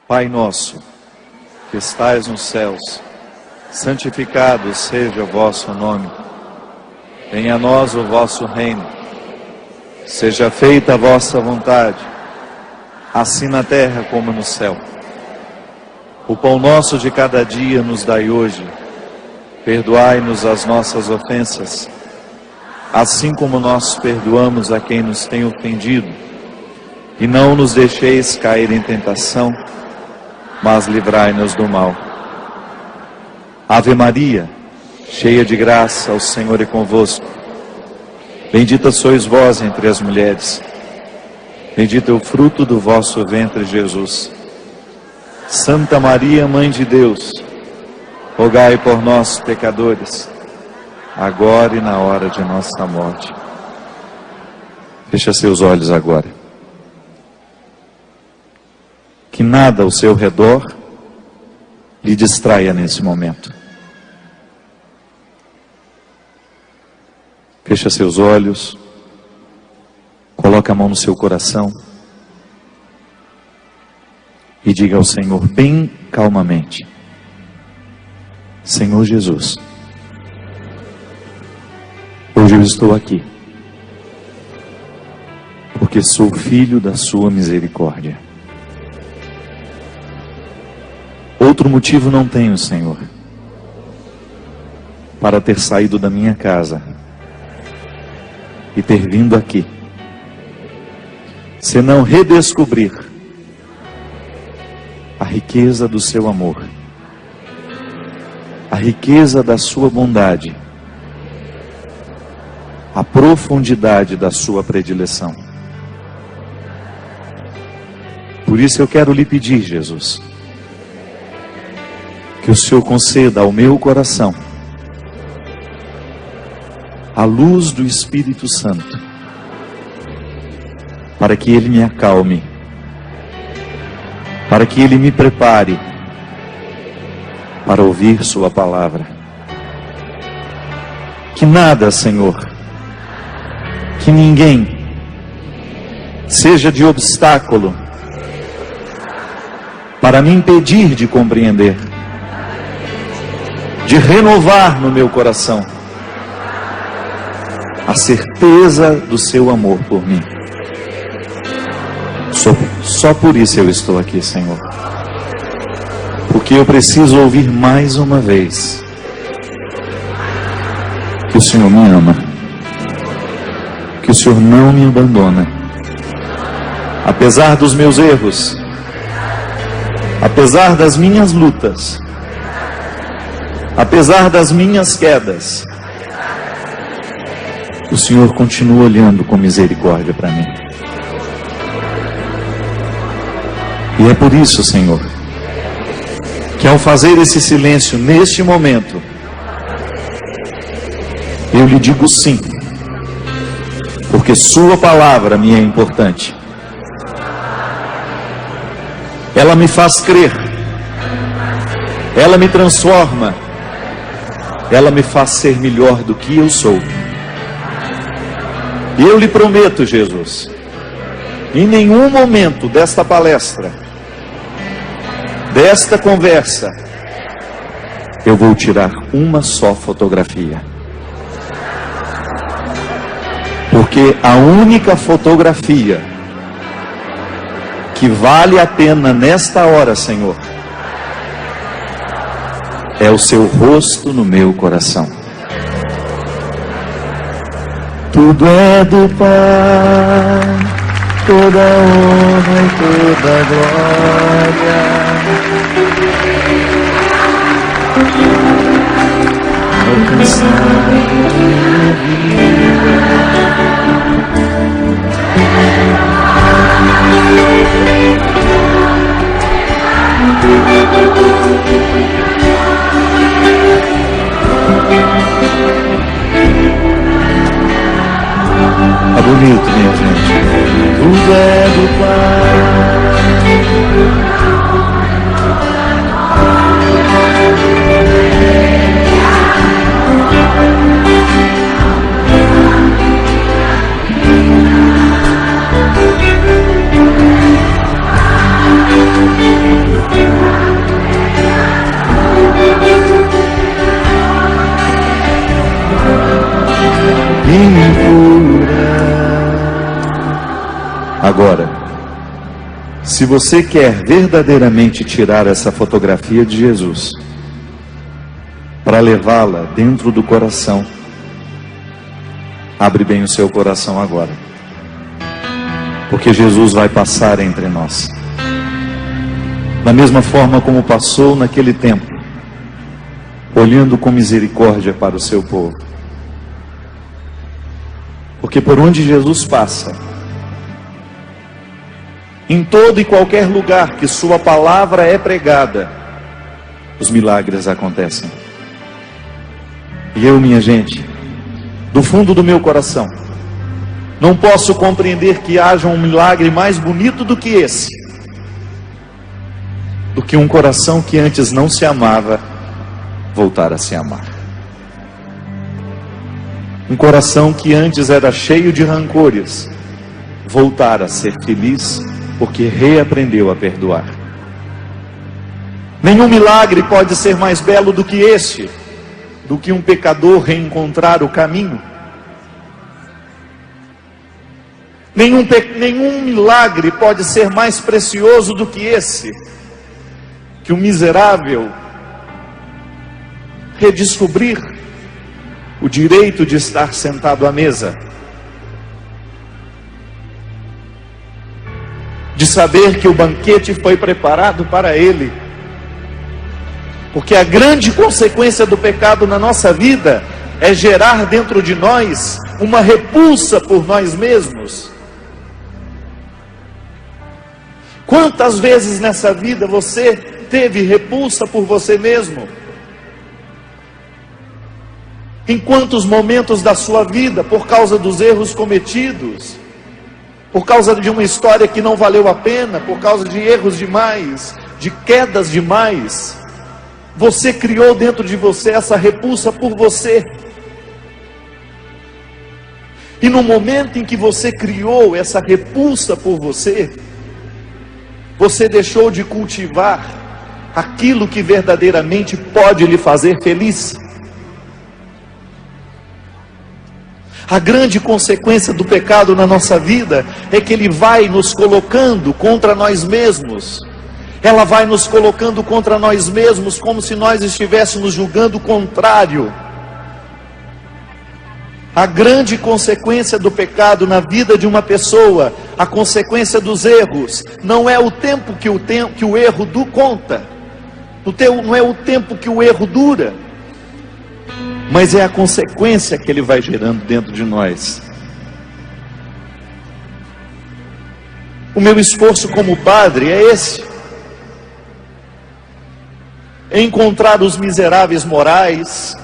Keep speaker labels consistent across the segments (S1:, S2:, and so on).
S1: Pai nosso, que estais nos céus, santificado seja o vosso nome. Venha a nós o vosso reino. Seja feita a vossa vontade, assim na terra como no céu. O pão nosso de cada dia nos dai hoje. Perdoai-nos as nossas ofensas, assim como nós perdoamos a quem nos tem ofendido. E não nos deixeis cair em tentação, mas livrai-nos do mal. Ave Maria, cheia de graça, o Senhor é convosco. Bendita sois vós entre as mulheres. Bendito é o fruto do vosso ventre, Jesus. Santa Maria, Mãe de Deus, rogai por nós, pecadores, agora e na hora de nossa morte. Feche seus olhos agora. Que nada ao seu redor lhe distraia nesse momento. Feche seus olhos. Coloque a mão no seu coração. E diga ao Senhor bem calmamente: Senhor Jesus, hoje eu estou aqui, porque sou filho da sua misericórdia. Outro motivo não tenho, Senhor, para ter saído da minha casa e ter vindo aqui, senão redescobrir a riqueza do seu amor, a riqueza da sua bondade, a profundidade da sua predileção. Por isso eu quero lhe pedir, Jesus, que o Senhor conceda ao meu coração a luz do Espírito Santo, para que Ele me acalme, para que Ele me prepare para ouvir sua palavra. Que nada, Senhor, que ninguém seja de obstáculo para me impedir de compreender, de renovar no meu coração a certeza do seu amor por mim. Só por isso eu estou aqui, Senhor. Porque eu preciso ouvir mais uma vez que o Senhor me ama, que o Senhor não me abandona, apesar dos meus erros, apesar das minhas lutas, apesar das minhas quedas. O Senhor continua olhando com misericórdia para mim. E é por isso, Senhor, que ao fazer esse silêncio neste momento, eu lhe digo sim, porque sua palavra me é importante. Ela me faz crer, ela me transforma, ela me faz ser melhor do que eu sou. E eu lhe prometo, Jesus, em nenhum momento desta palestra, desta conversa, eu vou tirar uma só fotografia. Porque a única fotografia que vale a pena nesta hora, Senhor, é o seu rosto no meu coração. Tudo é do Pai, toda honra e toda glória. Alcançar minha vida. Tá bonito, minha gente. Tudo é do Pai, Se você quer verdadeiramente tirar essa fotografia de Jesus, para levá-la dentro do coração, abre bem o seu coração agora, porque Jesus vai passar entre nós, da mesma forma como passou naquele tempo, olhando com misericórdia para o seu povo. Porque por onde Jesus passa, em todo e qualquer lugar que sua palavra é pregada, os milagres acontecem. E eu, minha gente, do fundo do meu coração, não posso compreender que haja um milagre mais bonito do que esse, do que um coração que antes não se amava, voltar a se amar. Um coração que antes era cheio de rancores, voltar a ser feliz, porque reaprendeu a perdoar. Nenhum milagre pode ser mais belo do que este, do que um pecador reencontrar o caminho. Nenhum milagre pode ser mais precioso do que esse, que o miserável redescobrir o direito de estar sentado à mesa, de saber que o banquete foi preparado para ele. Porque a grande consequência do pecado na nossa vida é gerar dentro de nós uma repulsa por nós mesmos. Quantas vezes nessa vida você teve repulsa por você mesmo? Em quantos momentos da sua vida, por causa dos erros cometidos, por causa de uma história que não valeu a pena, por causa de erros demais, de quedas demais, você criou dentro de você essa repulsa por você. E no momento em que você criou essa repulsa por você, você deixou de cultivar aquilo que verdadeiramente pode lhe fazer feliz. A grande consequência do pecado na nossa vida é que ele vai nos colocando contra nós mesmos. Ela vai nos colocando contra nós mesmos, como se nós estivéssemos julgando o contrário. A grande consequência do pecado na vida de uma pessoa, a consequência dos erros, não é o tempo que o erro conta, não é o tempo que o erro dura, mas é a consequência que ele vai gerando dentro de nós. O meu esforço como padre é esse: é encontrar os miseráveis morais,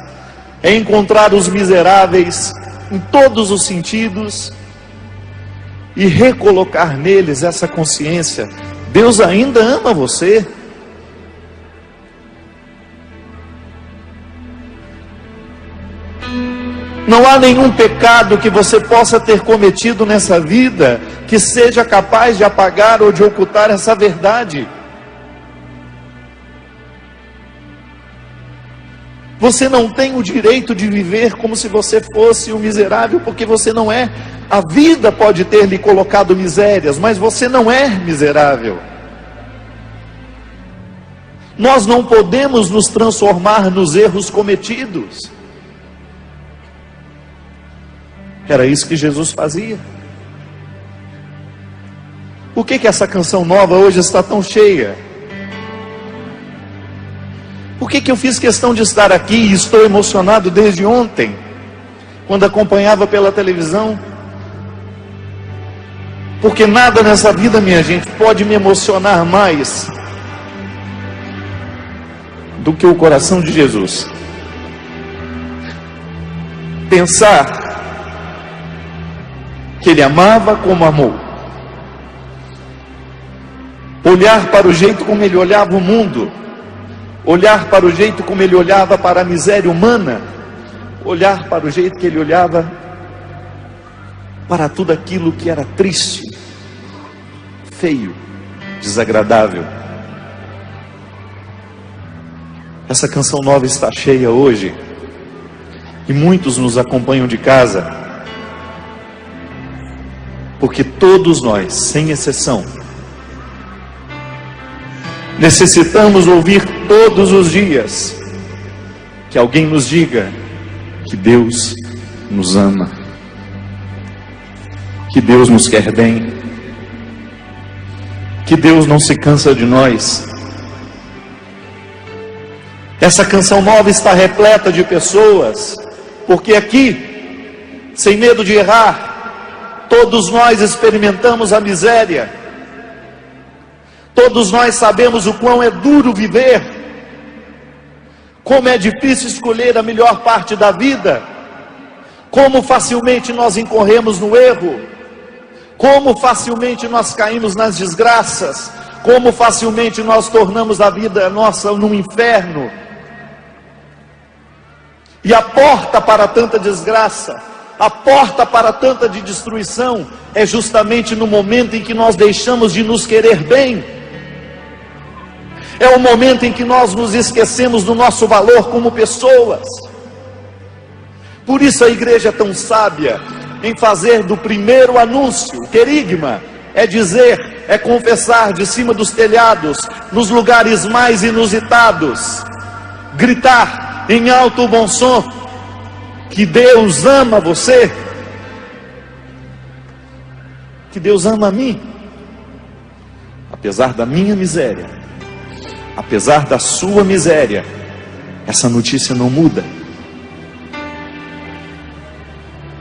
S1: é encontrar os miseráveis em todos os sentidos e recolocar neles essa consciência: Deus ainda ama você. Não há nenhum pecado que você possa ter cometido nessa vida que seja capaz de apagar ou de ocultar essa verdade. Você não tem o direito de viver como se você fosse um miserável, porque você não é. A vida pode ter lhe colocado misérias, mas você não é miserável. Nós não podemos nos transformar nos erros cometidos. Era isso que Jesus fazia. Por que essa canção nova hoje está tão cheia? Por que eu fiz questão de estar aqui e estou emocionado desde ontem, quando acompanhava pela televisão? Porque nada nessa vida, minha gente, pode me emocionar mais do que o coração de Jesus. Pensar que Ele amava como amou, olhar para o jeito como Ele olhava o mundo, olhar para o jeito como Ele olhava para a miséria humana, olhar para o jeito que Ele olhava para tudo aquilo que era triste, feio, desagradável. Essa canção nova está cheia hoje, e muitos nos acompanham de casa, porque todos nós, sem exceção, Necessitamos ouvir todos os dias que alguém nos diga que Deus nos ama, que Deus nos quer bem, que Deus não se cansa de nós. Essa canção nova está repleta de pessoas, porque aqui, sem medo de errar, todos nós experimentamos a miséria, todos nós sabemos o quão é duro viver, como é difícil escolher a melhor parte da vida, como facilmente nós incorremos no erro, como facilmente nós caímos nas desgraças, como facilmente nós tornamos a vida nossa num inferno. E a porta para tanta desgraça, a porta para tanta de destruição, é justamente no momento em que nós deixamos de nos querer bem. É o momento em que nós nos esquecemos do nosso valor como pessoas. Por isso a igreja é tão sábia em fazer do primeiro anúncio, querigma, é dizer, é confessar de cima dos telhados, nos lugares mais inusitados, gritar em alto bom som, que Deus ama você, que Deus ama a mim, apesar da minha miséria, apesar da sua miséria. Essa notícia não muda,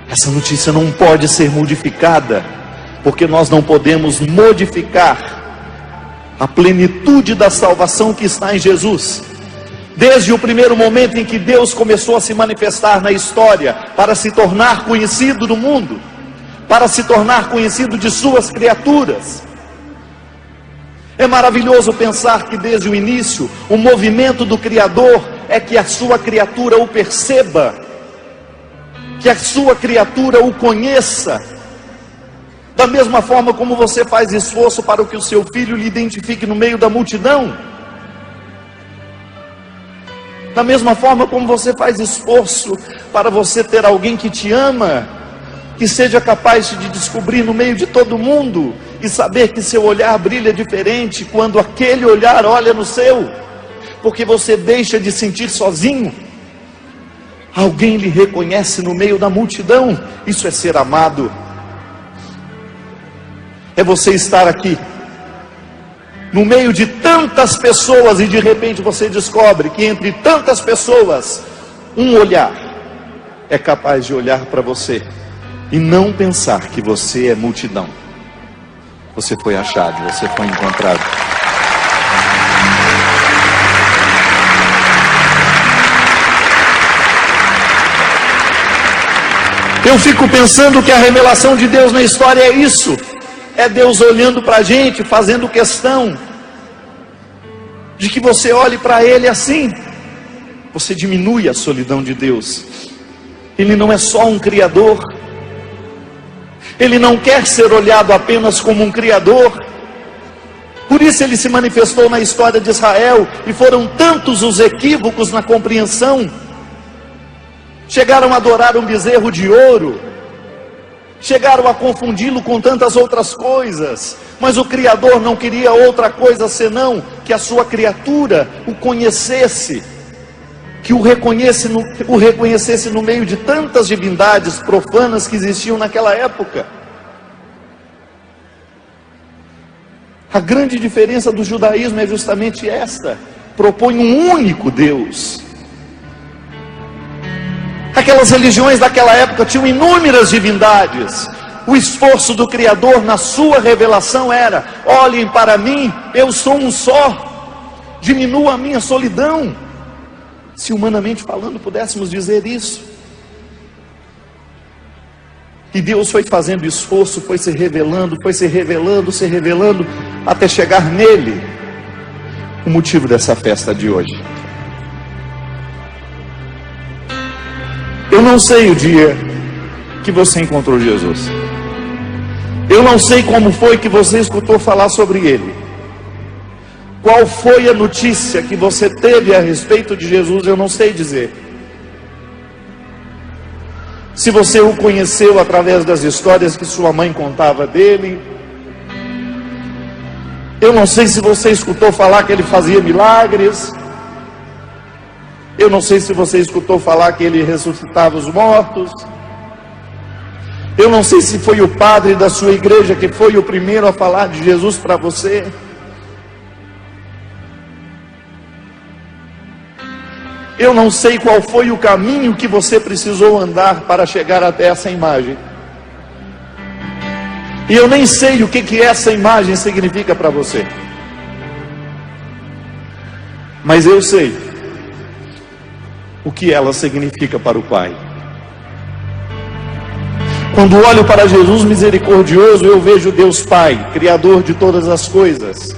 S1: essa notícia não pode ser modificada, porque nós não podemos modificar a plenitude da salvação que está em Jesus. Desde o primeiro momento em que Deus começou a se manifestar na história, para se tornar conhecido do mundo, para se tornar conhecido de suas criaturas. É maravilhoso pensar que desde o início, o movimento do Criador é que a sua criatura o perceba, que a sua criatura o conheça. Da mesma forma como você faz esforço para que o seu filho lhe identifique no meio da multidão, da mesma forma como você faz esforço para você ter alguém que te ama, que seja capaz de descobrir no meio de todo mundo, e saber que seu olhar brilha diferente quando aquele olhar olha no seu, porque você deixa de sentir sozinho, alguém lhe reconhece no meio da multidão. Isso é ser amado, é você estar aqui no meio de tantas pessoas, e de repente você descobre que entre tantas pessoas, um olhar é capaz de olhar para você e não pensar que você é multidão. Você foi achado, você foi encontrado. Eu fico pensando que a revelação de Deus na história é isso. É Deus olhando para a gente, fazendo questão de que você olhe para Ele assim. Você diminui a solidão de Deus. Ele não é só um Criador. Ele não quer ser olhado apenas como um Criador. Por isso Ele se manifestou na história de Israel, e foram tantos os equívocos na compreensão. Chegaram a adorar um bezerro de ouro, chegaram a confundi-lo com tantas outras coisas, mas o Criador não queria outra coisa senão que a sua criatura o conhecesse, que o reconhecesse no meio de tantas divindades profanas que existiam naquela época. A grande diferença do judaísmo é justamente esta: propõe um único Deus. Aquelas religiões daquela época tinham inúmeras divindades. O esforço do Criador na sua revelação era: olhem para mim, eu sou um só, diminua a minha solidão. Se humanamente falando pudéssemos dizer isso. E Deus foi fazendo esforço, foi se revelando, até chegar nele. O motivo dessa festa de hoje. Eu não sei o dia que você encontrou Jesus. Eu não sei como foi que você escutou falar sobre Ele. Qual foi a notícia que você teve a respeito de Jesus, eu não sei dizer. Se você o conheceu através das histórias que sua mãe contava dele,
S2: Eu não sei se você escutou falar que ele fazia milagres. Eu não sei se você escutou falar que ele ressuscitava os mortos. Eu não sei se foi o padre da sua igreja que foi o primeiro a falar de Jesus para você. Eu não sei qual foi o caminho que você precisou andar para chegar até essa imagem. E eu nem sei o que essa imagem significa para você. Mas eu sei o que ela significa para o Pai. Quando olho para Jesus misericordioso, eu vejo Deus Pai, Criador de todas as coisas,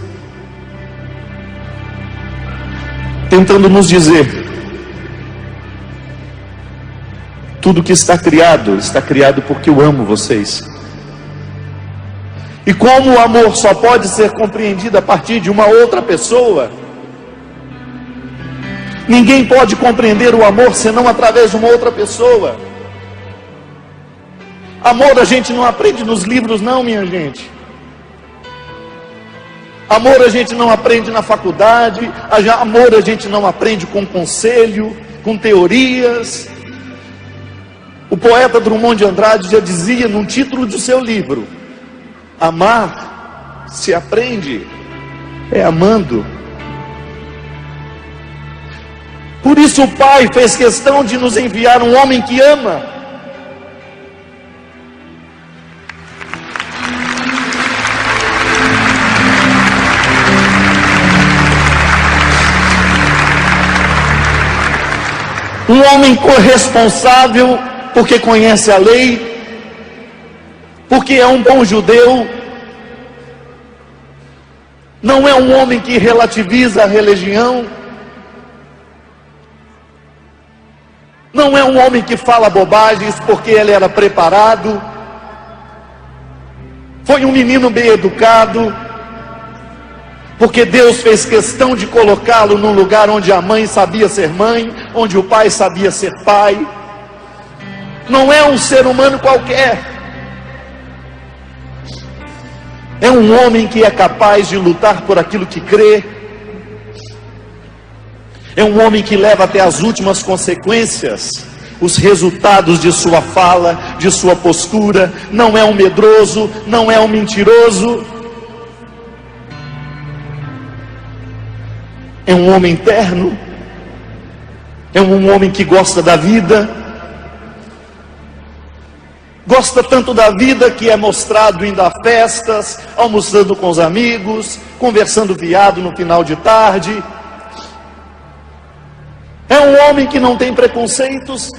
S2: tentando nos dizer: tudo que está criado porque eu amo vocês. E como o amor só pode ser compreendido a partir de uma outra pessoa, ninguém pode compreender o amor senão através de uma outra pessoa. Amor a gente não aprende nos livros não, minha gente. Amor a gente não aprende na faculdade. Amor a gente não aprende com conselho, com teorias. O poeta Drummond de Andrade já dizia num título do seu livro: amar se aprende é amando. Por isso o Pai fez questão de nos enviar um homem que ama. Um homem corresponsável, porque conhece a lei, porque é um bom judeu. Não é um homem que relativiza a religião. Não é um homem que fala bobagens porque ele era preparado. Foi um menino bem educado, porque Deus fez questão de colocá-lo num lugar onde a mãe sabia ser mãe, onde o pai sabia ser pai. Não é um ser humano qualquer. É um homem que é capaz de lutar por aquilo que crê. É um homem que leva até as últimas consequências os resultados de sua fala, de sua postura. Não é um medroso, não é um mentiroso. É um homem terno. É um homem que gosta da vida. Gosta tanto da vida que é mostrado indo a festas, almoçando com os amigos, conversando fiado no final de tarde. É um homem que não tem preconceitos,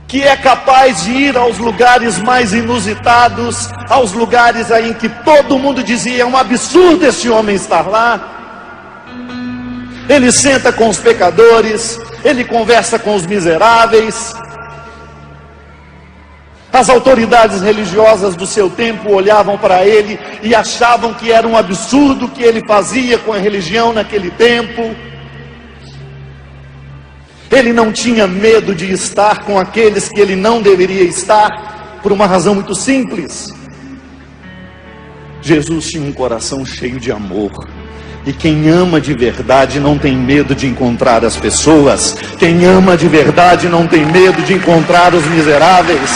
S2: que é capaz de ir aos lugares mais inusitados, aos lugares em que todo mundo dizia: é um absurdo esse homem estar lá. Ele senta com os pecadores, ele conversa com os miseráveis. As autoridades religiosas do seu tempo olhavam para ele e achavam que era um absurdo o que ele fazia com a religião naquele tempo. Ele não tinha medo de estar com aqueles que ele não deveria estar, por uma razão muito simples. Jesus tinha um coração cheio de amor. E quem ama de verdade não tem medo de encontrar as pessoas. Quem ama de verdade não tem medo de encontrar os miseráveis.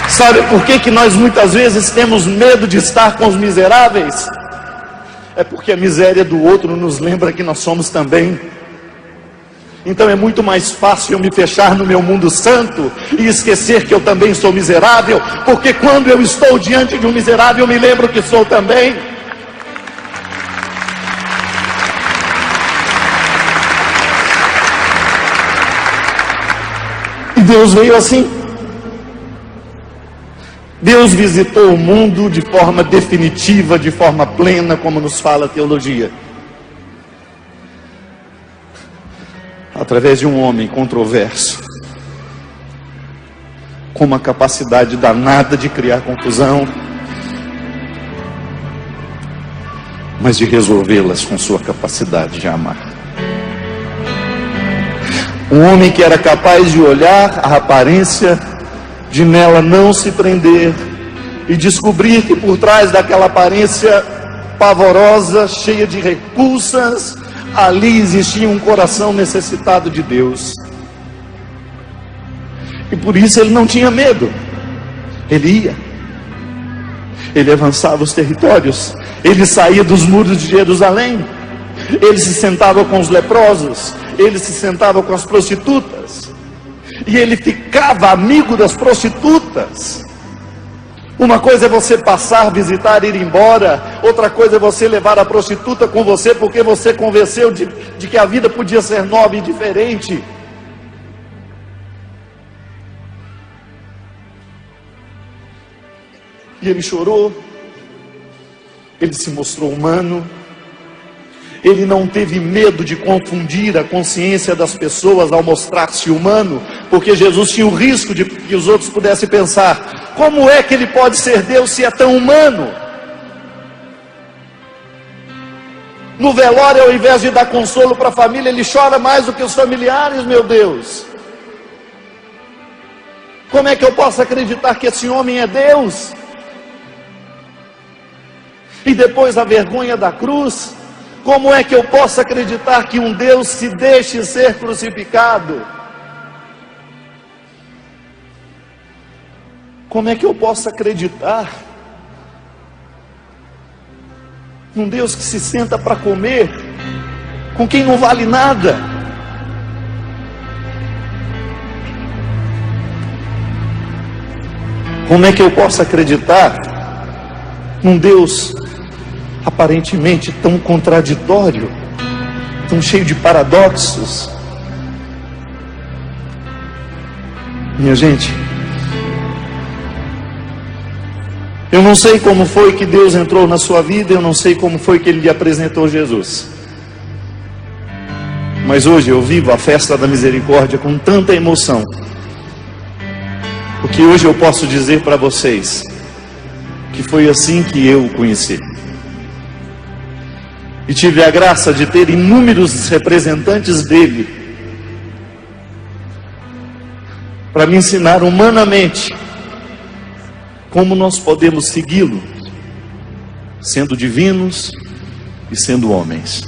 S2: Sabe por que nós muitas vezes temos medo de estar com os miseráveis? É porque a miséria do outro nos lembra que nós somos também. Então é muito mais fácil eu me fechar no meu mundo santo e esquecer que eu também sou miserável, porque quando eu estou diante de um miserável eu me lembro que sou também. E Deus veio assim. Deus visitou o mundo de forma definitiva, de forma plena, como nos fala a teologia. Através de um homem controverso, com uma capacidade danada de criar confusão, mas de resolvê-las com sua capacidade de amar. Um homem que era capaz de olhar a aparência, de nela não se prender e descobrir que por trás daquela aparência pavorosa, cheia de repulsas, ali existia um coração necessitado de Deus. E por isso ele não tinha medo. Ele ia. Ele avançava os territórios. Ele saía dos muros de Jerusalém. Ele se sentava com os leprosos. Ele se sentava com as prostitutas. E ele ficava amigo das prostitutas. Uma coisa é você passar, visitar, ir embora. Outra coisa é você levar a prostituta com você, porque você convenceu de que a vida podia ser nova e diferente. E ele chorou. Ele se mostrou humano. Ele não teve medo de confundir a consciência das pessoas ao mostrar-se humano, porque Jesus tinha o risco de que os outros pudessem pensar: como é que ele pode ser Deus se é tão humano? No velório, ao invés de dar consolo para a família, ele chora mais do que os familiares, meu Deus. Como é que eu posso acreditar que esse homem é Deus? E depois a vergonha da cruz. Como é que eu posso acreditar que um Deus se deixe ser crucificado? Como é que eu posso acreditar num Deus que se senta para comer com quem não vale nada? Como é que eu posso acreditar num Deus aparentemente tão contraditório, tão cheio de paradoxos? Minha gente, eu não sei como foi que Deus entrou na sua vida, eu não sei como foi que Ele lhe apresentou Jesus, mas hoje eu vivo a festa da misericórdia com tanta emoção, porque hoje eu posso dizer para vocês que foi assim que eu o conheci. E tive a graça de ter inúmeros representantes dele para me ensinar humanamente como nós podemos segui-lo, sendo divinos e sendo homens.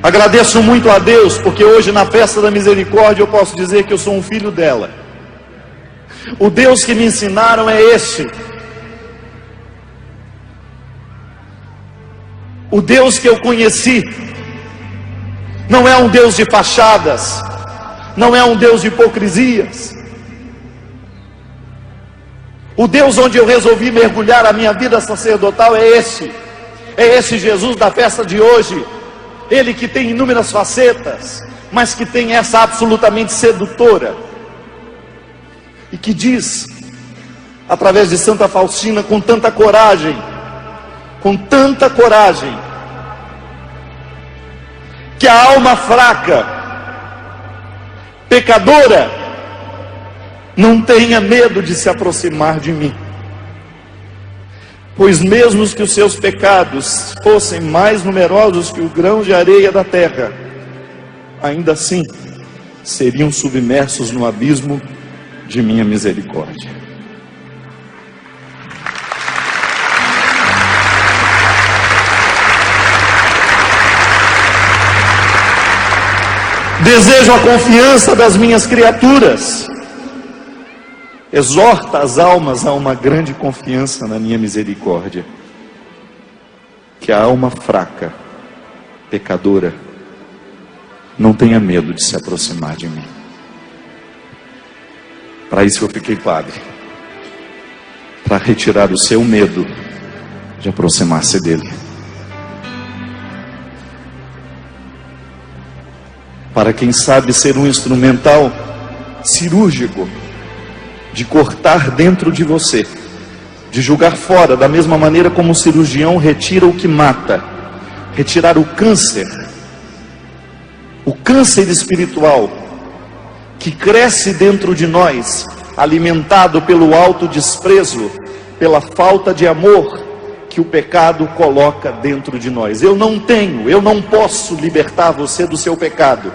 S2: Agradeço muito a Deus, porque hoje na festa da misericórdia eu posso dizer que eu sou um filho dela. O Deus que me ensinaram é este. O Deus que eu conheci não é um Deus de fachadas, não é um Deus de hipocrisias. O Deus onde eu resolvi mergulhar a minha vida sacerdotal é esse Jesus da festa de hoje. Ele que tem inúmeras facetas, mas que tem essa absolutamente sedutora, e que diz, através de Santa Faustina, com tanta coragem, que a alma fraca, pecadora, não tenha medo de se aproximar de mim, pois mesmo que os seus pecados fossem mais numerosos que o grão de areia da terra, ainda assim seriam submersos no abismo de minha misericórdia. Desejo a confiança das minhas criaturas. Exorta as almas a uma grande confiança na minha misericórdia. Que a alma fraca, pecadora, não tenha medo de se aproximar de mim. Para isso eu fiquei padre. Para retirar o seu medo de aproximar-se dele. Para quem sabe ser um instrumental cirúrgico de cortar dentro de você, de julgar fora, da mesma maneira como o cirurgião retira o que mata, retirar o câncer espiritual que cresce dentro de nós, alimentado pelo autodesprezo, pela falta de amor que o pecado coloca dentro de nós. Eu não posso libertar você do seu pecado,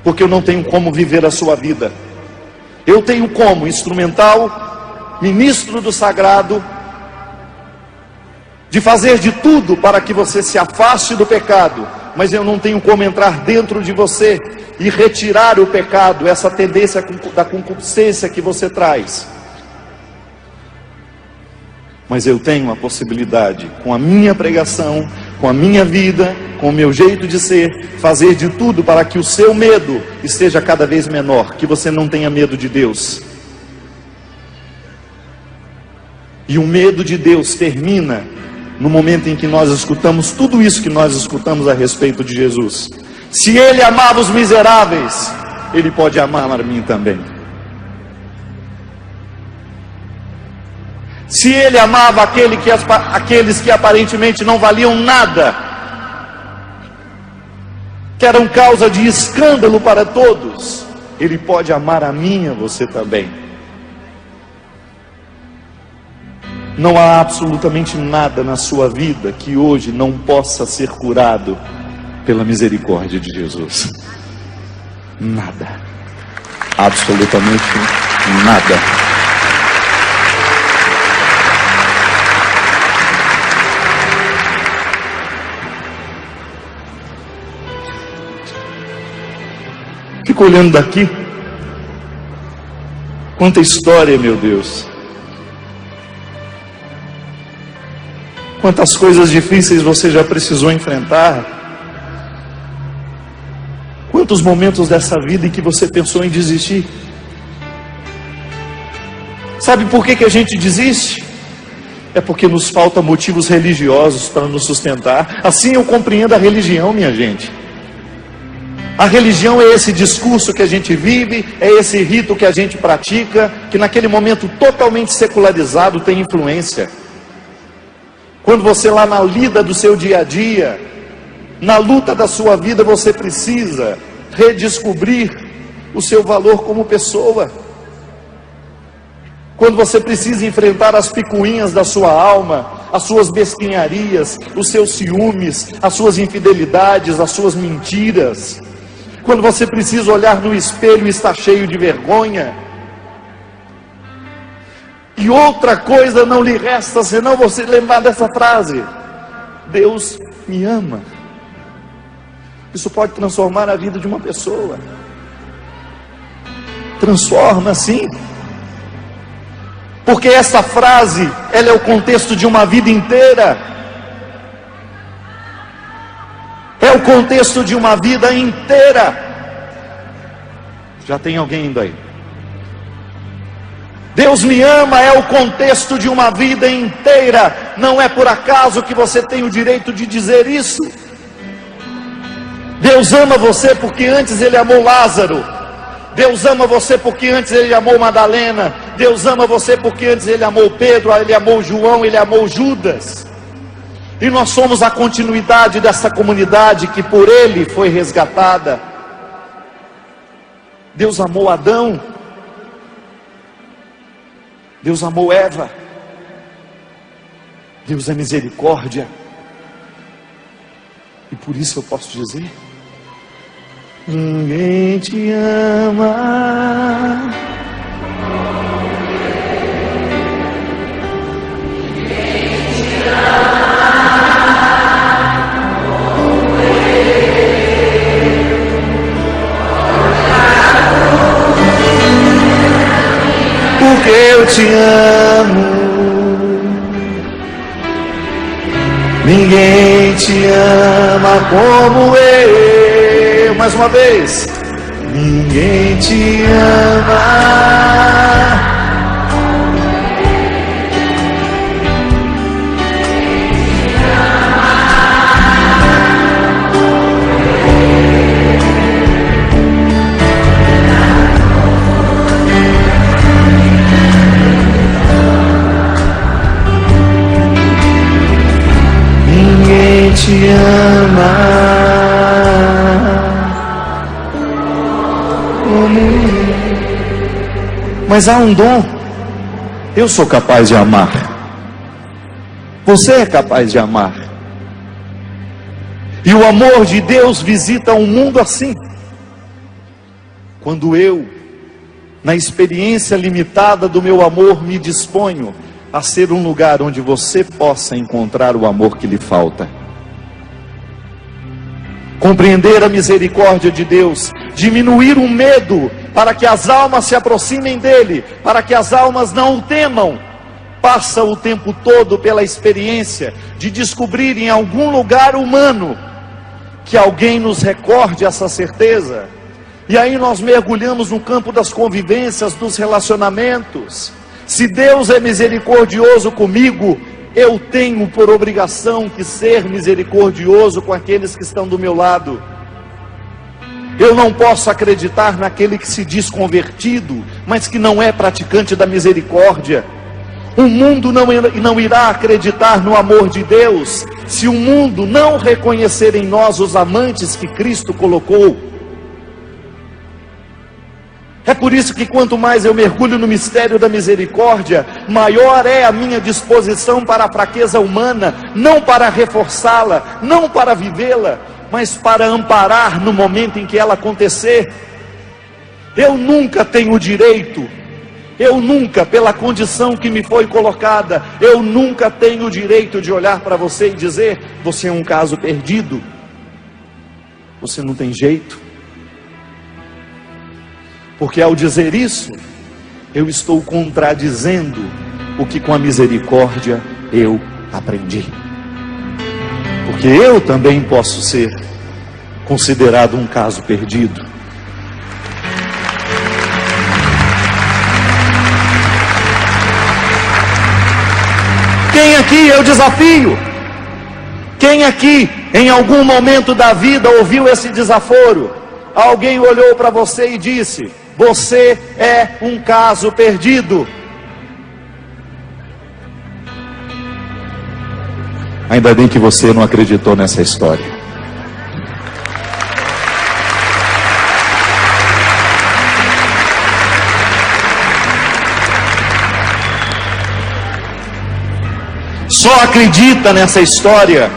S2: porque eu não tenho como viver a sua vida. Eu tenho como instrumental, ministro do sagrado, de fazer de tudo para que você se afaste do pecado, mas eu não tenho como entrar dentro de você e retirar o pecado, essa tendência da concupiscência que você traz. Mas eu tenho a possibilidade, com a minha pregação, com a minha vida, com o meu jeito de ser, fazer de tudo para que o seu medo esteja cada vez menor, que você não tenha medo de Deus. E o medo de Deus termina no momento em que nós escutamos tudo isso que nós escutamos a respeito de Jesus. Se Ele amava os miseráveis, Ele pode amar a mim também. Se Ele amava aqueles que aparentemente não valiam nada, que eram causa de escândalo para todos, Ele pode amar a mim e a você também. Não há absolutamente nada na sua vida que hoje não possa ser curado pela misericórdia de Jesus. Nada. Absolutamente nada. Fico olhando daqui. Quanta história, meu Deus. Quantas coisas difíceis você já precisou enfrentar. Quantos momentos dessa vida em que você pensou em desistir. Sabe por que a gente desiste? É porque nos falta motivos religiosos para nos sustentar. Assim eu compreendo a religião, minha gente. A religião é esse discurso que a gente vive, é esse rito que a gente pratica, que naquele momento totalmente secularizado tem influência. Quando você lá na lida do seu dia a dia, na luta da sua vida, você precisa redescobrir o seu valor como pessoa. Quando você precisa enfrentar as picuinhas da sua alma, as suas mesquinharias, os seus ciúmes, as suas infidelidades, as suas mentiras. Quando você precisa olhar no espelho e está cheio de vergonha. E outra coisa não lhe resta senão você lembrar dessa frase: Deus me ama. Isso pode transformar a vida de uma pessoa. Transforma, sim. Porque essa frase, ela é o contexto de uma vida inteira. É o contexto de uma vida inteira. Já tem alguém indo aí? Deus me ama é o contexto de uma vida inteira. Não é por acaso que você tem o direito de dizer isso. Deus ama você porque antes Ele amou Lázaro. Deus ama você porque antes Ele amou Madalena. Deus ama você porque antes Ele amou Pedro, Ele amou João, Ele amou Judas. E nós somos a continuidade dessa comunidade que por Ele foi resgatada. Deus amou Adão. Deus amou Eva. Deus é misericórdia. E por isso eu posso dizer: ninguém te ama. Ninguém te ama. Porque eu te amo. Ninguém te ama como eu. Mais uma vez. Ninguém te ama. Te ama. Mas há um dom. Eu sou capaz de amar. Você é capaz de amar. E o amor de Deus visita um mundo assim. quando eu, na experiência limitada do meu amor, me disponho a ser um lugar onde você possa encontrar o amor que lhe falta. Compreender a misericórdia de Deus, diminuir o medo, para que as almas se aproximem dele, para que as almas não o temam. Passa o tempo todo pela experiência de descobrir em algum lugar humano que alguém nos recorde essa certeza. E aí nós mergulhamos no campo das convivências, dos relacionamentos. Se Deus é misericordioso comigo, eu tenho por obrigação que ser misericordioso com aqueles que estão do meu lado. Eu não posso acreditar naquele que se diz convertido, mas que não é praticante da misericórdia. O mundo não irá acreditar no amor de Deus, se o mundo não reconhecer em nós os amantes que Cristo colocou. É por isso que quanto mais eu mergulho no mistério da misericórdia, maior é a minha disposição para a fraqueza humana, não para reforçá-la, não para vivê-la, mas para amparar no momento em que ela acontecer. Eu nunca tenho direito, pela condição que me foi colocada, eu nunca tenho o direito de olhar para você e dizer: você é um caso perdido, você não tem jeito. Porque ao dizer isso, eu estou contradizendo o que com a misericórdia eu aprendi. Porque eu também posso ser considerado um caso perdido. Quem aqui, eu desafio, quem aqui em algum momento da vida ouviu esse desaforo? Alguém olhou para você e disse: você é um caso perdido.
S1: Ainda bem que você não acreditou nessa história.
S2: Só acredita nessa história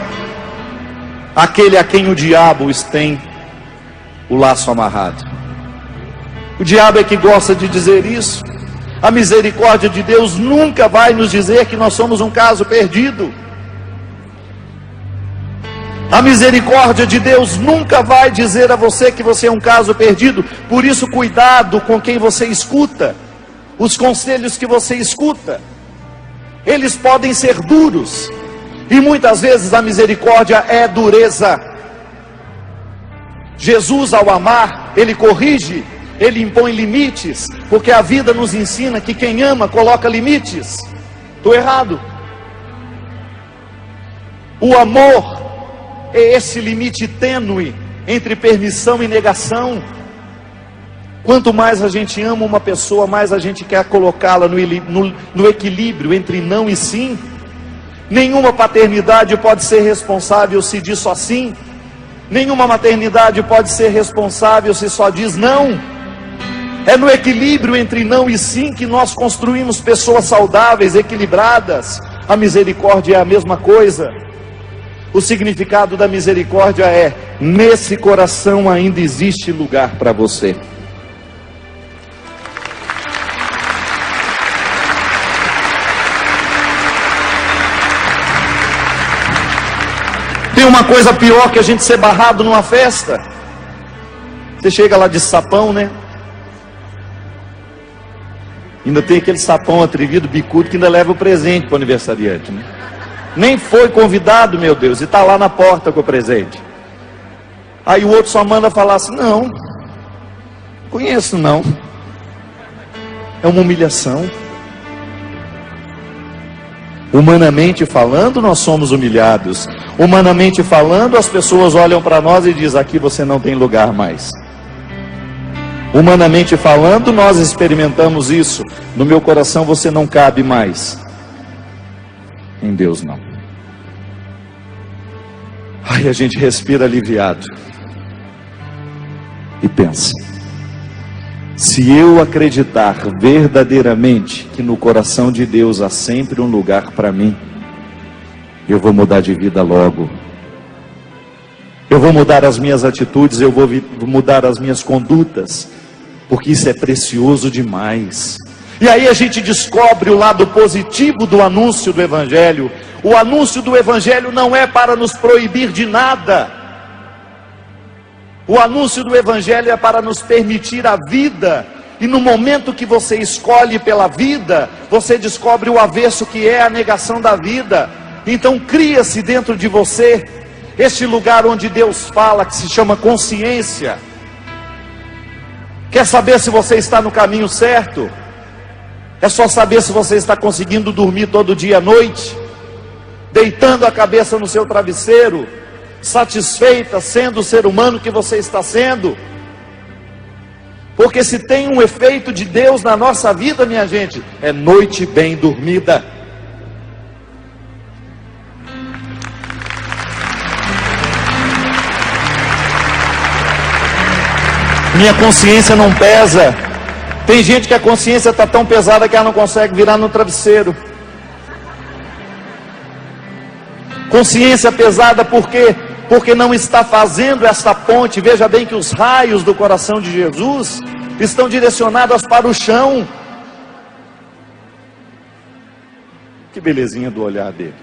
S2: aquele a quem o diabo tem o laço amarrado. O diabo é que gosta de dizer isso. A misericórdia de Deus nunca vai nos dizer que nós somos um caso perdido. A misericórdia de Deus nunca vai dizer a você que você é um caso perdido. Por isso, cuidado com quem você escuta. Os conselhos que você escuta, eles podem ser duros. E muitas vezes a misericórdia é dureza. Jesus, ao amar, ele corrige, ele impõe limites, porque a vida nos ensina que quem ama coloca limites. Estou errado? O amor é esse limite tênue entre permissão e negação. Quanto mais a gente ama uma pessoa, mais a gente quer colocá-la no equilíbrio entre não e sim. Nenhuma paternidade pode ser responsável se diz só sim. Nenhuma maternidade pode ser responsável se só diz não. É no equilíbrio entre não e sim que nós construímos pessoas saudáveis, equilibradas. A misericórdia é a mesma coisa. O significado da misericórdia é: nesse coração ainda existe lugar para você. Tem uma coisa pior que a gente ser barrado numa festa. Você chega lá de sapão, né? Ainda tem aquele sapão atrevido, bicudo, que ainda leva o presente para o aniversariante, né? Nem foi convidado, meu Deus, e está lá na porta com o presente. Aí o outro só manda falar assim: não, conheço não. É uma humilhação. Humanamente falando, nós somos humilhados. Humanamente falando, as pessoas olham para nós e dizem: aqui você não tem lugar mais. Humanamente falando, nós experimentamos isso. No meu coração você não cabe mais. Em Deus não. Aí a gente respira aliviado e pensa: se eu acreditar verdadeiramente que no coração de Deus há sempre um lugar para mim, eu vou mudar de vida logo. Eu vou mudar as minhas atitudes, eu vou mudar as minhas condutas. porque isso é precioso demais. E aí a gente descobre o lado positivo do anúncio do Evangelho. O anúncio do Evangelho não é para nos proibir de nada. O anúncio do Evangelho é para nos permitir a vida. E no momento que você escolhe pela vida, você descobre o avesso, que é a negação da vida. Então cria-se dentro de você este lugar onde Deus fala, que se chama consciência. Quer saber se você está no caminho certo? É só saber se você está conseguindo dormir todo dia à noite, deitando a cabeça no seu travesseiro, satisfeita, sendo o ser humano que você está sendo. Porque se tem um efeito de Deus na nossa vida, minha gente, é noite bem dormida. Minha consciência não pesa. Tem gente que a consciência está tão pesada que ela não consegue virar no travesseiro. Consciência pesada por quê? Porque não está fazendo essa ponte. Veja bem que os raios do coração de Jesus estão direcionados para o chão. Que belezinha do olhar dele.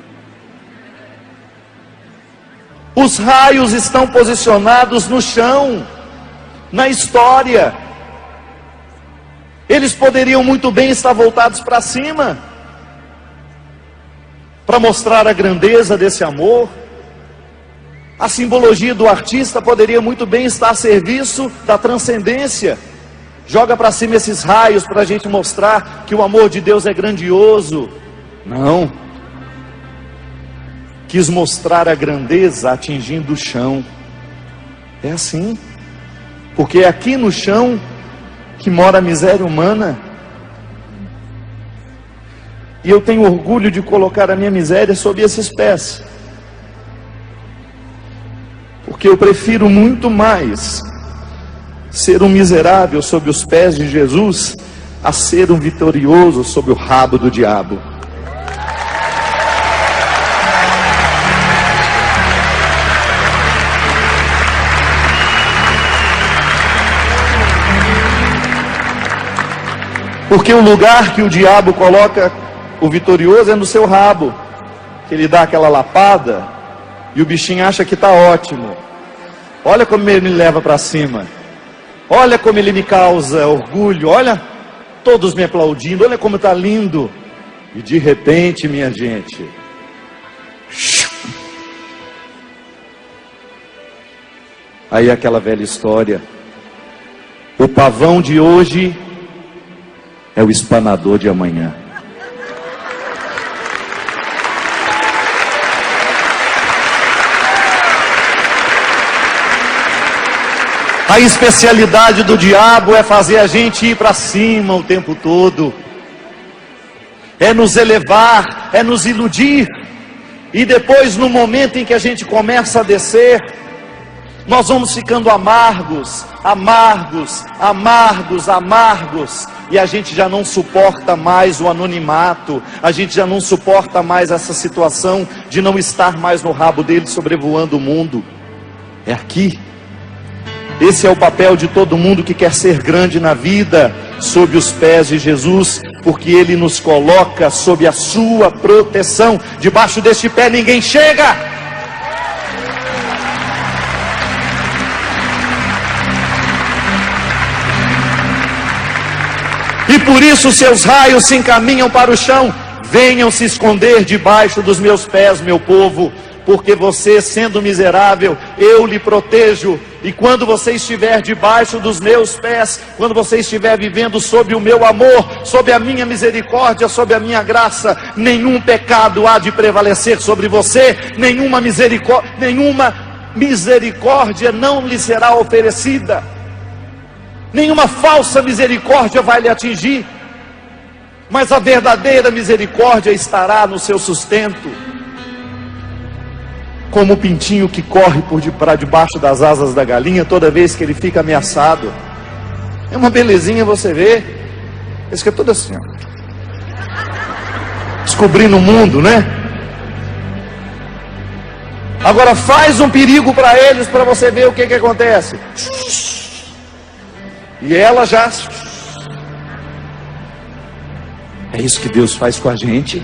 S2: Os raios estão posicionados no chão, na história. Eles poderiam muito bem estar voltados para cima, para mostrar a grandeza desse amor. A simbologia do artista poderia muito bem estar a serviço da transcendência. Joga para cima esses raios para a gente mostrar que o amor de Deus é grandioso. Não. Quis mostrar a grandeza atingindo o chão. É assim. Porque é aqui no chão que mora a miséria humana. E eu tenho orgulho de colocar a minha miséria sob esses pés. Porque eu prefiro muito mais ser um miserável sob os pés de Jesus a ser um vitorioso sob o rabo do diabo. Porque o lugar que o diabo coloca o vitorioso é no seu rabo, que ele dá aquela lapada e o bichinho acha que está ótimo. Olha como ele me leva para cima, olha como ele me causa orgulho, olha todos me aplaudindo, olha como está lindo. E de repente, minha gente, aí aquela velha história, o pavão de hoje é o espanador de amanhã. A especialidade do diabo é fazer a gente ir para cima o tempo todo. É nos elevar, é nos iludir. E depois, no momento em que a gente começa a descer, nós vamos ficando amargos, amargos, amargos, amargos. E a gente já não suporta mais o anonimato. A gente já não suporta mais essa situação de não estar mais no rabo dele sobrevoando o mundo. É aqui. Esse é o papel de todo mundo que quer ser grande na vida, sob os pés de Jesus, porque Ele nos coloca sob a sua proteção. Debaixo deste pé ninguém chega. E por isso seus raios se encaminham para o chão. Venham se esconder debaixo dos meus pés, meu povo, porque você, sendo miserável, eu lhe protejo. E quando você estiver debaixo dos meus pés, quando você estiver vivendo sob o meu amor, sob a minha misericórdia, sob a minha graça, nenhum pecado há de prevalecer sobre você, nenhuma misericórdia não lhe será oferecida, nenhuma falsa misericórdia vai lhe atingir, mas a verdadeira misericórdia estará no seu sustento. Como o pintinho que corre para debaixo das asas da galinha toda vez que ele fica ameaçado. É uma belezinha você ver. Esse que é todo assim, ó. Descobrindo o mundo, né? Agora faz um perigo para eles, para você ver o que acontece. E ela já... É isso que Deus faz com a gente.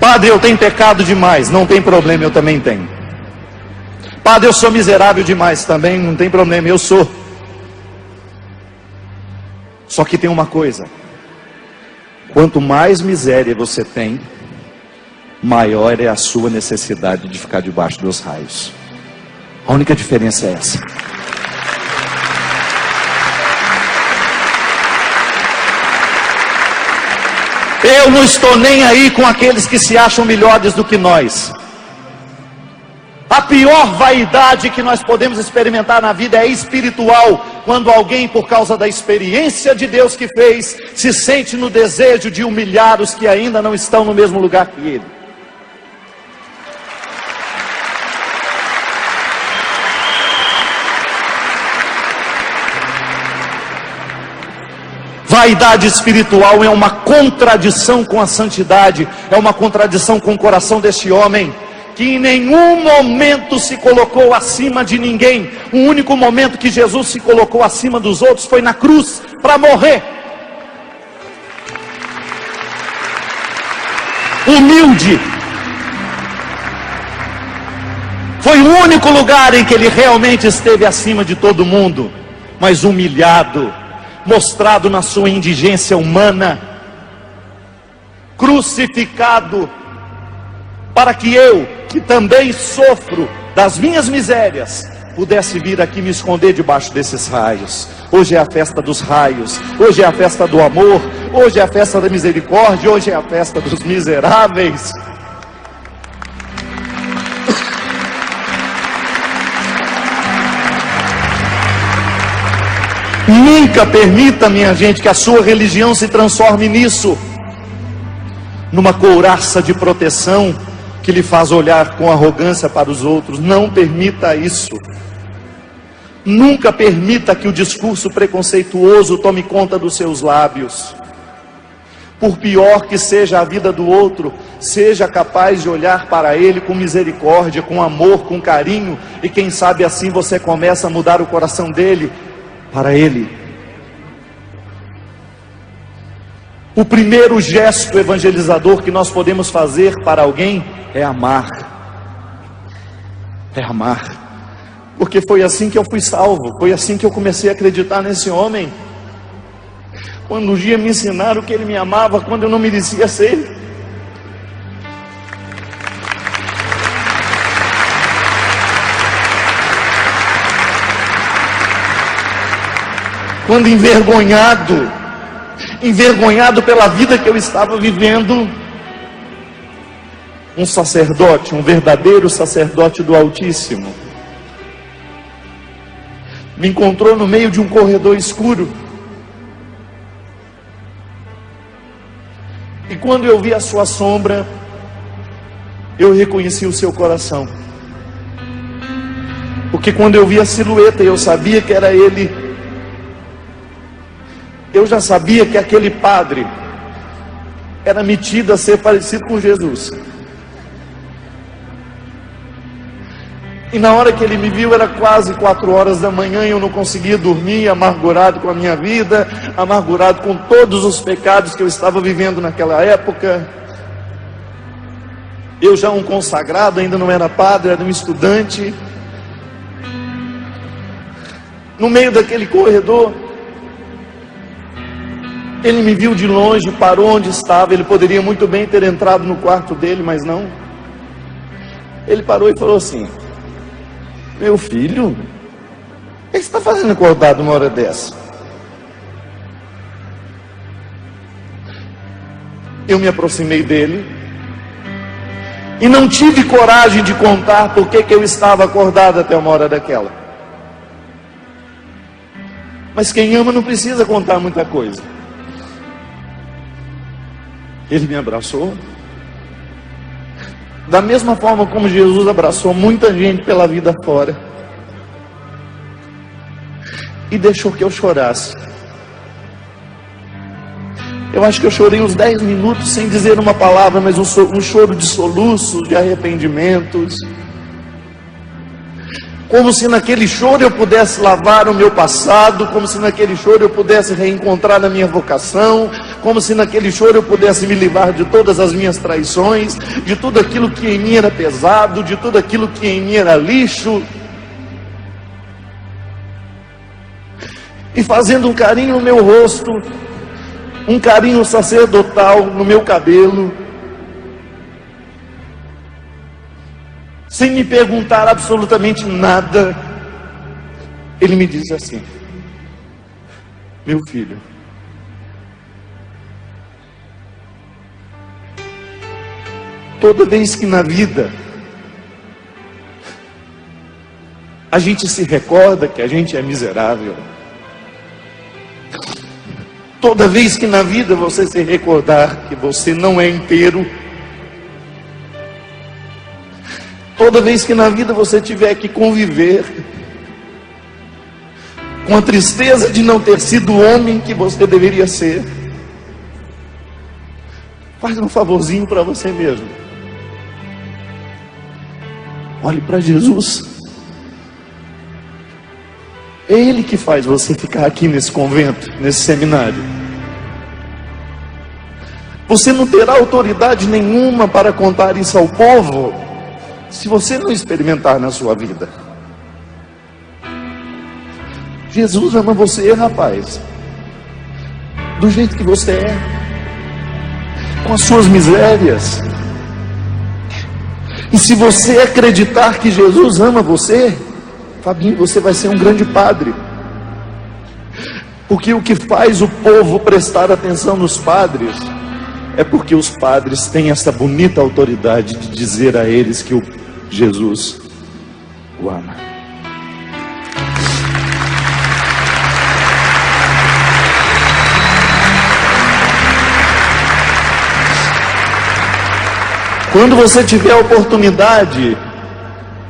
S2: Padre, eu tenho pecado demais. Não tem problema, eu também tenho. Padre, eu sou miserável demais. Também não tem problema, eu sou. Só que tem uma coisa: quanto mais miséria você tem, maior é a sua necessidade de ficar debaixo dos raios. A única diferença é essa. Eu não estou nem aí com aqueles que se acham melhores do que nós. A pior vaidade que nós podemos experimentar na vida é espiritual, quando alguém, por causa da experiência de Deus que fez, se sente no desejo de humilhar os que ainda não estão no mesmo lugar que ele. Vaidade espiritual é uma contradição com a santidade, é uma contradição com o coração deste homem, que em nenhum momento se colocou acima de ninguém. O único momento que Jesus se colocou acima dos outros foi na cruz, para morrer. Humilde. Foi o único lugar em que ele realmente esteve acima de todo mundo, mas humilhado, mostrado na sua indigência humana, crucificado, para que eu, que também sofro das minhas misérias, pudesse vir aqui me esconder debaixo desses raios. Hoje é a festa dos raios, hoje é a festa do amor, hoje é a festa da misericórdia, hoje é a festa dos miseráveis. Nunca permita, minha gente, que a sua religião se transforme nisso, numa couraça de proteção que lhe faz olhar com arrogância para os outros. Não permita isso. Nunca permita que o discurso preconceituoso tome conta dos seus lábios. Por pior que seja a vida do outro, seja capaz de olhar para ele com misericórdia, com amor, com carinho, e quem sabe assim você começa a mudar o coração dele para ele. O primeiro gesto evangelizador que nós podemos fazer para alguém é amar. É amar. Porque foi assim que eu fui salvo, foi assim que eu comecei a acreditar nesse homem. Quando um dia me ensinaram que ele me amava quando eu não merecia ser. Quando envergonhado pela vida que eu estava vivendo, um sacerdote, um verdadeiro sacerdote do Altíssimo, me encontrou no meio de um corredor escuro, e quando eu vi a sua sombra, eu reconheci o seu coração, porque quando eu vi a silhueta, eu sabia que era ele. Eu já sabia que aquele padre era metido a ser parecido com Jesus. E na hora que ele me viu, era quase 4 horas da manhã, e eu não conseguia dormir, amargurado com a minha vida, amargurado com todos os pecados que eu estava vivendo naquela época. Eu já um consagrado, ainda não era padre, era um estudante. No meio daquele corredor, ele me viu de longe, parou onde estava. Ele poderia muito bem ter entrado no quarto dele, mas não. Ele parou e falou assim: meu filho, o que você está fazendo acordado uma hora dessa? Eu me aproximei dele e não tive coragem de contar por que eu estava acordado até uma hora daquela. Mas quem ama não precisa contar muita coisa. Ele me abraçou, da mesma forma como Jesus abraçou muita gente pela vida fora, e deixou que eu chorasse. Eu acho que eu chorei uns 10 minutos sem dizer uma palavra, mas um choro de soluços, de arrependimentos. Como se naquele choro eu pudesse lavar o meu passado, como se naquele choro eu pudesse reencontrar a minha vocação, como se naquele choro eu pudesse me livrar de todas as minhas traições, de tudo aquilo que em mim era pesado, de tudo aquilo que em mim era lixo. E fazendo um carinho no meu rosto, um carinho sacerdotal no meu cabelo, sem me perguntar absolutamente nada, ele me diz assim: meu filho, toda vez que na vida a gente se recorda que a gente é miserável, toda vez que na vida você se recordar que você não é inteiro, toda vez que na vida você tiver que conviver com a tristeza de não ter sido o homem que você deveria ser, faz um favorzinho para você mesmo. Olhe para Jesus. É Ele que faz você ficar aqui nesse convento, nesse seminário. Você não terá autoridade nenhuma para contar isso ao povo, se você não experimentar na sua vida. Jesus ama você, rapaz, do jeito que você é, com as suas misérias. E se você acreditar que Jesus ama você, Fabinho, você vai ser um grande padre. Porque o que faz o povo prestar atenção nos padres é porque os padres têm essa bonita autoridade de dizer a eles que o Jesus o ama. Quando você tiver a oportunidade,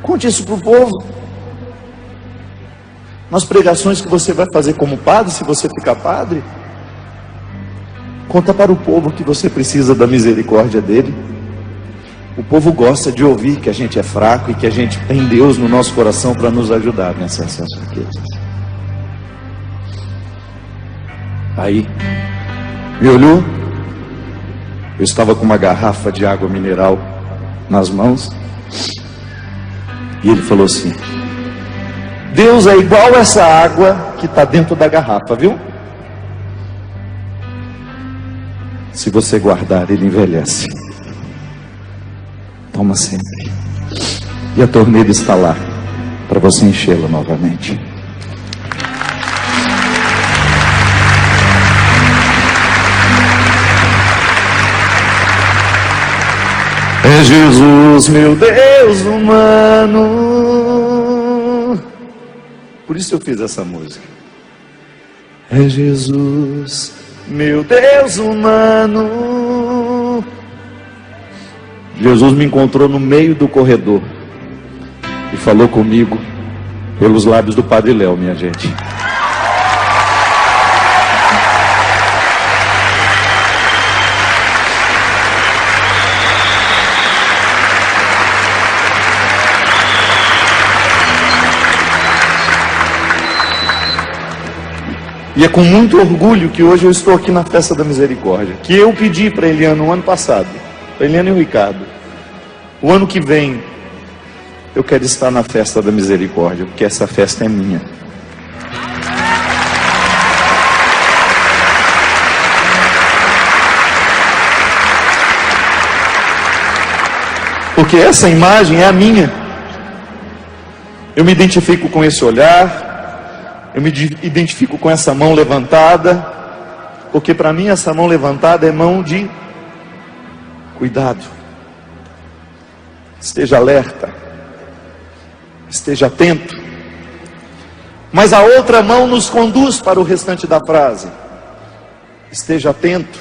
S2: conte isso para o povo. Nas pregações que você vai fazer como padre, se você ficar padre, conta para o povo que você precisa da misericórdia dele. O povo gosta de ouvir que a gente é fraco e que a gente tem Deus no nosso coração para nos ajudar nessas fraquezas. Aí, me olhou, eu estava com uma garrafa de água mineral nas mãos, e ele falou assim: Deus é igual essa água que está dentro da garrafa, viu? Se você guardar, ele envelhece. Toma sempre. E a torneira está lá, para você enchê-la novamente. É Jesus, meu Deus humano. Por isso eu fiz essa música. É Jesus, meu Deus humano. Jesus me encontrou no meio do corredor e falou comigo pelos lábios do Padre Léo, minha gente. E é com muito orgulho que hoje eu estou aqui na Festa da Misericórdia, que eu pedi para Eliana no ano passado, para Eliana e o Ricardo: o ano que vem eu quero estar na Festa da Misericórdia, porque essa festa é minha. Porque essa imagem é a minha. Eu me identifico com esse olhar, eu me identifico com essa mão levantada, porque para mim essa mão levantada é mão de cuidado. Esteja alerta, esteja atento. Mas a outra mão nos conduz para o restante da frase: esteja atento,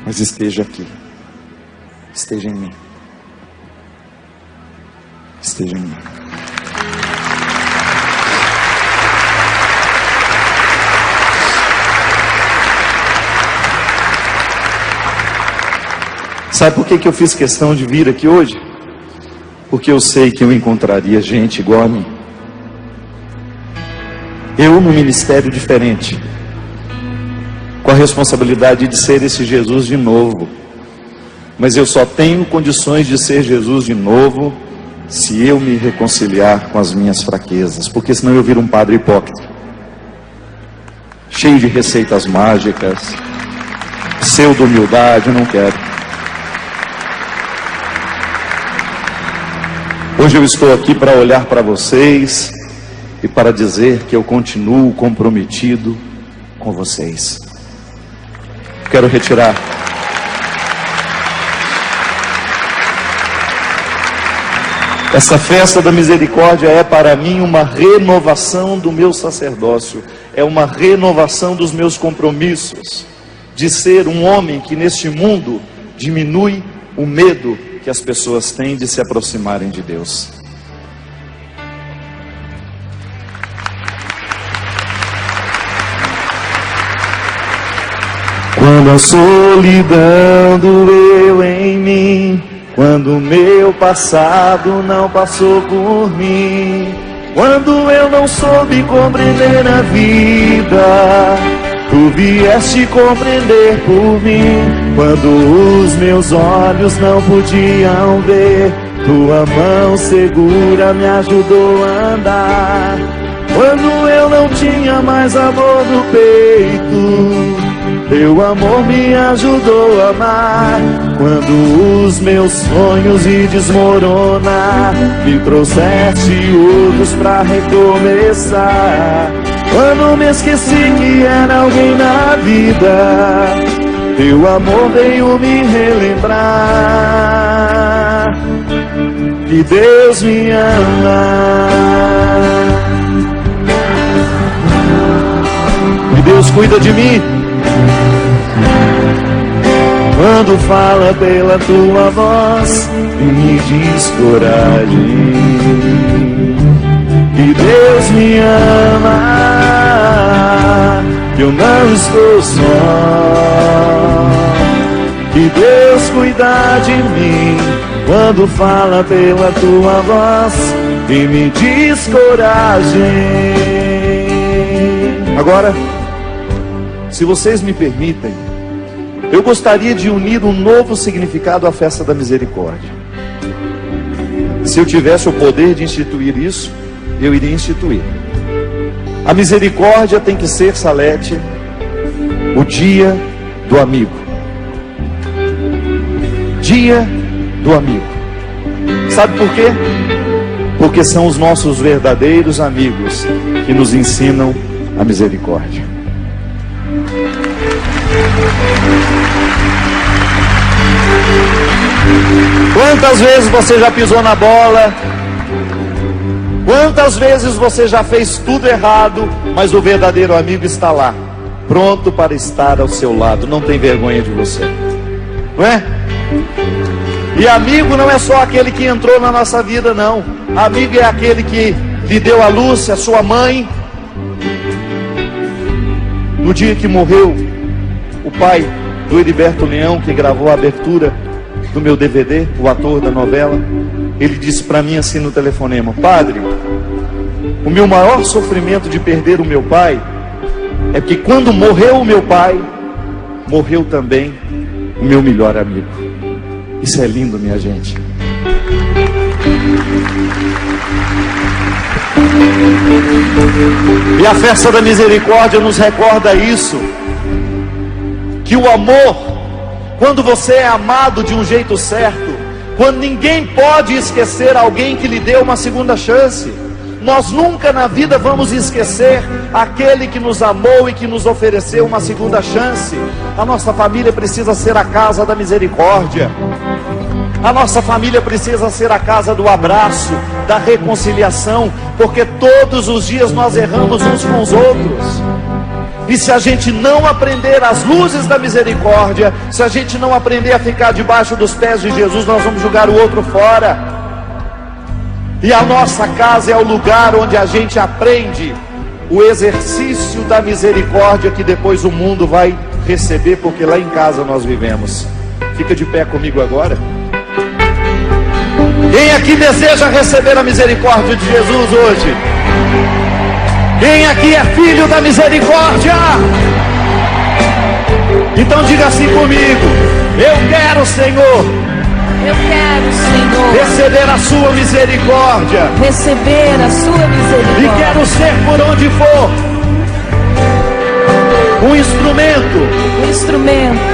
S2: mas esteja aqui, esteja em mim, esteja em mim. Sabe por que eu fiz questão de vir aqui hoje? Porque eu sei que eu encontraria gente igual a mim, eu num ministério diferente, com a responsabilidade de ser esse Jesus de novo. Mas eu só tenho condições de ser Jesus de novo se eu me reconciliar com as minhas fraquezas, porque senão eu viro um padre hipócrita, cheio de receitas mágicas, pseudo-humildade. Eu não quero. Hoje eu estou aqui para olhar para vocês e para dizer que eu continuo comprometido com vocês. Quero retirar essa festa da misericórdia. É para mim uma renovação do meu sacerdócio, é uma renovação dos meus compromissos, de ser um homem que neste mundo diminui o medo que as pessoas têm de se aproximarem de Deus. Quando a solidão doeu em mim, quando o meu passado não passou por mim, quando eu não soube compreender a vida, tu vieste compreender por mim. Quando os meus olhos não podiam ver, tua mão segura me ajudou a andar. Quando eu não tinha mais amor no peito, teu amor me ajudou a amar. Quando os meus sonhos iam desmoronar, me trouxeste outros pra recomeçar. Quando me esqueci que era alguém na vida, teu amor veio me relembrar que Deus me ama, que Deus cuida de mim. Quando fala pela tua voz e me diz coragem, que Deus me ama, que eu não estou só, que Deus cuida de mim. Quando fala pela tua voz e me diz coragem. Agora, se vocês me permitem, eu gostaria de unir um novo significado à festa da misericórdia. Se eu tivesse o poder de instituir isso, eu iria instituir. A misericórdia tem que ser, Salete, o dia do amigo. Dia do amigo. Sabe por quê? Porque são os nossos verdadeiros amigos que nos ensinam a misericórdia. Quantas vezes você já pisou na bola? Quantas vezes você já fez tudo errado, mas o verdadeiro amigo está lá, pronto para estar ao seu lado, não tem vergonha de você, não é? E amigo não é só aquele que entrou na nossa vida, não. Amigo é aquele que lhe deu a luz, a sua mãe. No dia que morreu o pai do Heriberto Leão, que gravou a abertura do meu DVD, o ator da novela, ele disse para mim assim no telefonema: padre, o meu maior sofrimento de perder o meu pai é que quando morreu o meu pai, morreu também o meu melhor amigo. Isso é lindo, minha gente. E a festa da misericórdia nos recorda isso, que o amor, quando você é amado de um jeito certo, quando ninguém pode esquecer alguém que lhe deu uma segunda chance, nós nunca na vida vamos esquecer aquele que nos amou e que nos ofereceu uma segunda chance. A nossa família precisa ser a casa da misericórdia. A nossa família precisa ser a casa do abraço, da reconciliação, porque todos os dias nós erramos uns com os outros. E se a gente não aprender as luzes da misericórdia, se a gente não aprender a ficar debaixo dos pés de Jesus, nós vamos jogar o outro fora. E a nossa casa é o lugar onde a gente aprende o exercício da misericórdia que depois o mundo vai receber, porque lá em casa nós vivemos. Fica de pé comigo agora. Quem aqui deseja receber a misericórdia de Jesus hoje? Quem aqui é filho da misericórdia? Então diga assim comigo: eu quero, Senhor,
S3: Eu quero, Senhor,
S2: receber a sua misericórdia,
S3: receber a sua
S2: e
S3: misericórdia.
S2: quero ser por onde for um instrumento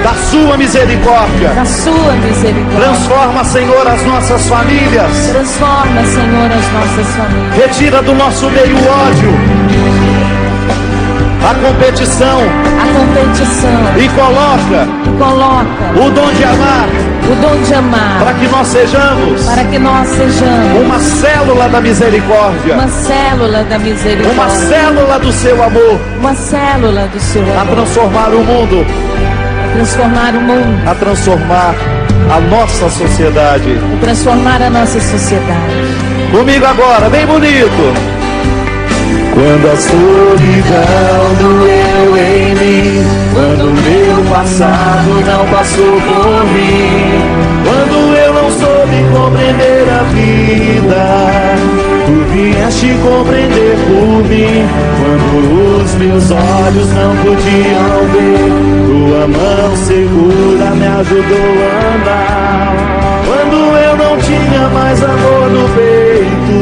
S3: Da
S2: sua misericórdia.
S3: da sua misericórdia.
S2: Transforma, Senhor, as nossas famílias.
S3: Transforma, Senhor, as nossas famílias.
S2: Retira do nosso meio o ódio, a competição,
S3: A competição.
S2: e coloca
S3: Coloca
S2: o dom de amar,
S3: o dom de amar,
S2: para que nós sejamos
S3: para que nós sejamos
S2: uma célula da misericórdia,
S3: uma célula da
S2: uma
S3: misericórdia,
S2: célula do seu amor,
S3: uma célula do seu
S2: a
S3: amor,
S2: transformar o mundo,
S3: a transformar o mundo,
S2: a transformar a nossa sociedade.
S3: a transformar a nossa sociedade.
S2: Comigo agora, bem bonito. Quando a solidão doeu em mim, quando o meu passado não passou por mim, quando eu não soube compreender a vida, tu vieste compreender por mim. Quando os meus olhos não podiam ver, tua mão segura me ajudou a andar. Quando eu não tinha mais amor no peito,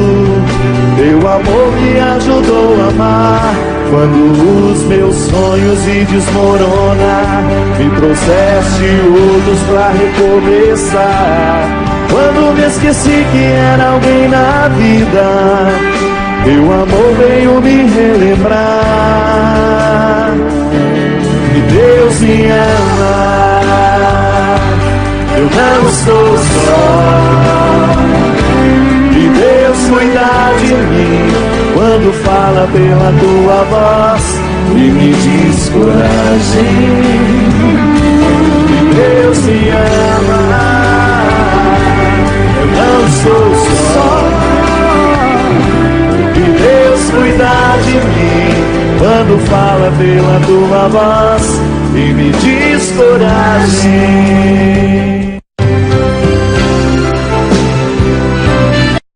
S2: teu amor me ajudou a amar. Quando os meus sonhos se desmoronar, me trouxeste outros pra recomeçar. Quando me esqueci que era alguém na vida, teu amor veio me relembrar. E Deus me ama, eu não estou só. E Deus cuida de mim quando fala pela tua voz e me diz coragem. E Deus me ama, eu não estou só. E Deus cuida de mim quando fala pela tua voz e me diz coragem.